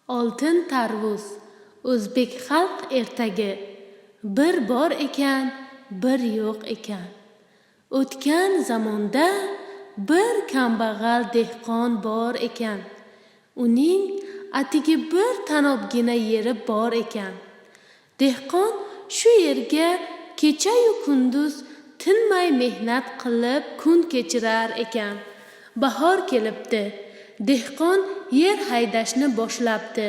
Oltin tarvuz. O'zbek xalq ertagi. Bir bor ekan, bir yo'q ekan. O'tgan zamonda bir kambag'al dehqon bor ekan. Uning atigi bir tanobgina yeri bor ekan. Dehqon shu yerga kecha-yu kunduz tinmay mehnat qilib kun kechirar ekan. Bahor kelibdi. Dehqon yer haydashni boshlabdi.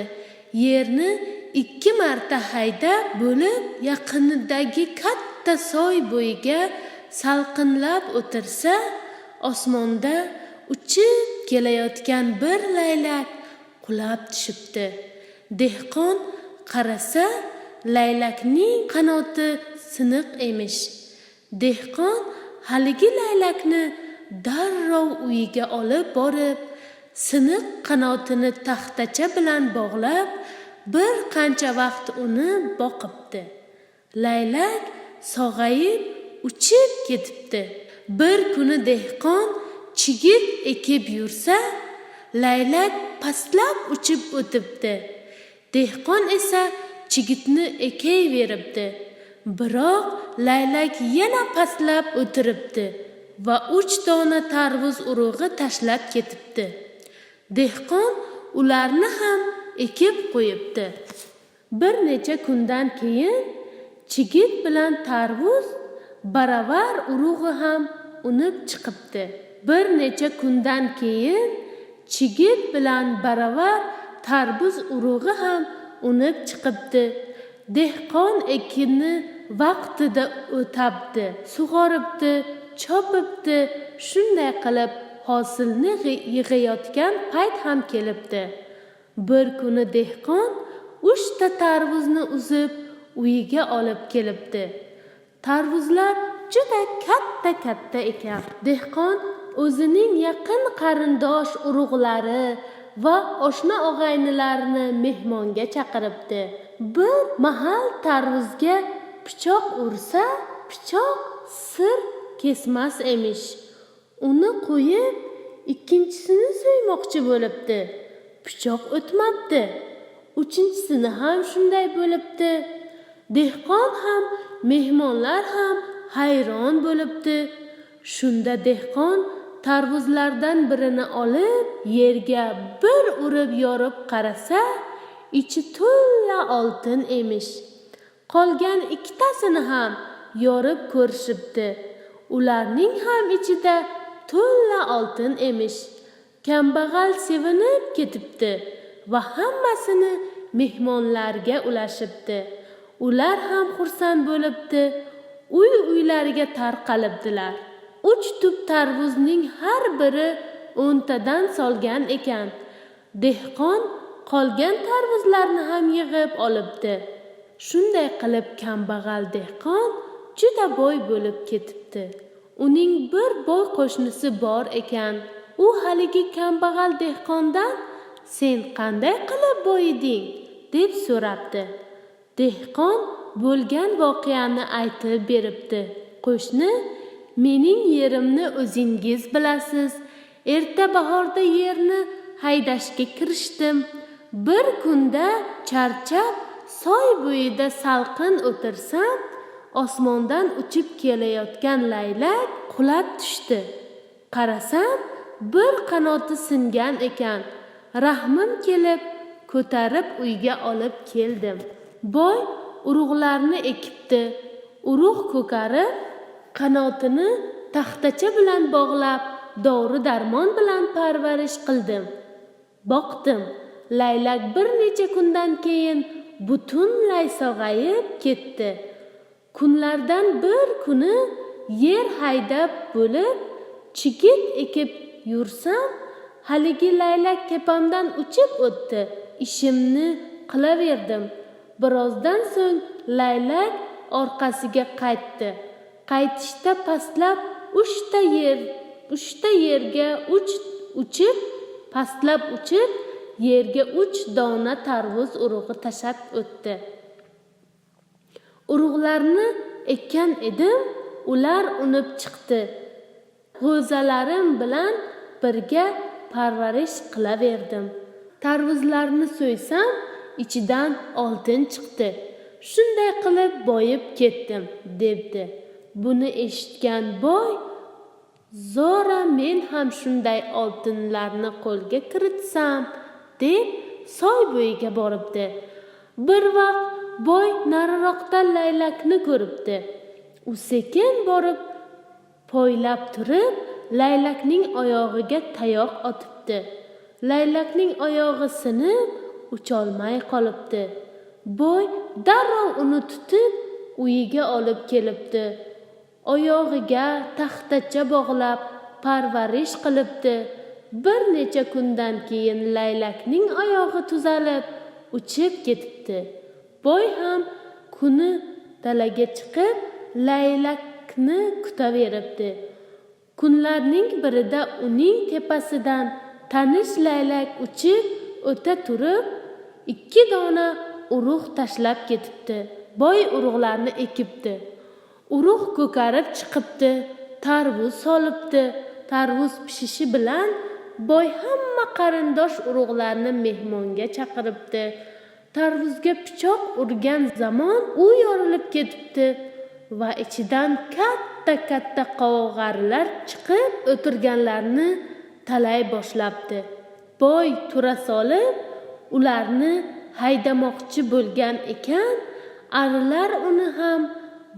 Yerni 2 marta haydab bo'lib yaqinidagi katta soy bo'yiga salqinlab o'tirsa, osmonda uchib kelayotgan bir laylak qulab tushibdi. Dehqon qarasa, laylakning qanoti siniq emish. Dehqon haligi laylakni darrov uyiga olib borib, siniq qanotini taxtacha bilan bog'lab, bir qancha vaqt uni boqibdi. Laylak sog'ayib uchib ketibdi. Bir kuni dehqon chigit ekib yursa, laylak pastlab uchib o'tibdi. Dehqon esa chigitni ekayveribdi. Biroq laylak yana pastlab o'tiribdi va 3 dona tarvuz urug'i tashlab ketibdi. Dehqon ularni ham ekib qo'yibdi. Bir necha kundan keyin chigit bilan tarvuz baravar urug'i ham unib chiqibdi. Bir necha kundan keyin chigit bilan baravar tarvuz urug'i ham unib chiqibdi. Dehqon ekinni vaqtida o'tabdi, sug'oribdi, chopibdi. Shunday qilib hosilni yig'ayotgan payt ham kelibdi. Bir kuni dehqon 3 ta tarvuzni uzib uyiga olib kelibdi. Tarvuzlar juda katta ekan. Dehqon o'zining yaqin qarindosh urug'lari va oshna og'aynilarini mehmonga chaqiribdi. Bir mahal tarvuzga pichoq ursa, pichoq sir kesmas emish. Uni qo'yib, ikkinchisini so'ymoqchi bo'libdi. Pichoq o'tmabdi. Uchinchisini ham shunday bo'libdi. Dehqon ham, mehmonlar ham hayron bo'libdi. Shunda dehqon tarvuzlardan birini olib, yerga bir urib yorib qarasa, ichi to'la oltin emish. Qolgan 2 tasini ham yorib ko'rishibdi. Ularning ham ichida to'la oltin emish. Kambag'al sevinib ketibdi va hammasini mehmonlarga ulashibdi. Ular ham xursand bo'libdi. Uy-uylariga tarqalibdilar. 3 tup tarvuzning har biri 10 tadan solgan ekan. Dehqon qolgan tarvuzlarni ham yig'ib olibdi. Shunday qilib kambag'al dehqon juda boy bo'lib ketibdi. Uning bir boy qo'shnisi bor ekan. U haligi kambag'al dehqondan "Sen qanday qilib boyiding?" deb so'rabdi. Dehqon bo'lgan voqeani aytib beribdi. Qo'shni: "Mening yerimni o'zingiz bilasiz. Erta bahorda yerni haydashga kirishdim. Bir kunda charchab soy bo'yida salqin o'tirsam, osmondan uchib kelayotgan laylak qulab tushdi. Qarasam, bir qanoti singan ekan. Rahmim kelib, ko'tarib uyga olib keldim." Boy urug'larni ekibdi. Urug' ko'karib, qanotini taxtacha bilan bog'lab, dori-darmon bilan parvarish qildim. Boqdim. Laylak bir necha kundan keyin butunlay sog'ayib ketdi. Kunlardan bir kuni yer haydab bo'lib, chigit ekib yursam, haligi laylak tepamdan uchib o'tdi. Ishimni qilaverdim. Birozdan so'ng laylak orqasiga qaytdi. Qaytishda pastlab 3 ta yerga uchib, pastlab uchib, yerga 3 dona tarvuz urug'i tashab o'tdi. Urug'larni ekkan edim, ular unib chiqdi. G'o'zalarim bilan birga parvarish qilaverdim. tarvuzlarni so'ysam ichidan oltin chiqdi. Shunday qilib boyib ketdim, debdi. Buni eshitgan boy, zora men ham shunday oltinlarni qo'lga kiritsam, deb soy bo'yiga boribdi. Bir vaqt boy nariroqda laylakni ko'ribdi. U sekin borib poylab turib, laylakning oyog'iga tayoq otibdi. Laylakning oyog'i sinib, ucholmay qolibdi. Boy darrov uni tutib, uyiga olib kelibdi. Oyog'iga taxtacha bog'lab parvarish qilibdi. Bir necha kundan keyin laylakning oyog'i tuzalib, uchib ketibdi. Boy ham kuni dalaga chiqib, laylakni kutaveribdi. Kunlarning birida uning tepasidan tanish laylak uchib o'ta turib, 2 dona urug' tashlab ketibdi. Boy urug'larni ekibdi. Urug' ko'karib chiqibdi, tarvuz solibdi. Tarvuz pishishi bilan boy hamma qarindosh urug'larni mehmonga chaqiribdi. Tarvuzga pichoq urgan zamon u yorilib ketibdi va ichidan katta qovog'arilar chiqib o'tirganlarni talay boshlabdi. Boy tura solib, ularni haydamoqchi bo'lgan ekan, arilar uni ham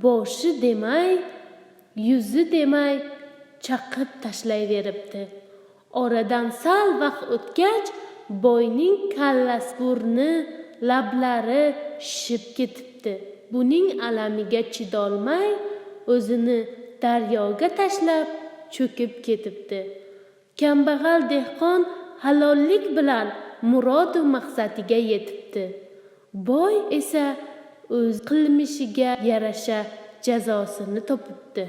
boshi demay, yuzi demay chaqib tashlayveribdi. Oradan sal vaqt o'tgach, boyning kallasi, burni, lablari shishib ketibdi. Buning alamiga chidolmay, o'zini daryoga tashlab cho'kib ketibdi. Kambag'al dehqon halollik bilan murodu maqsadiga yetibdi. Boy esa o'z qilmishiga yarasha jazosini topibdi.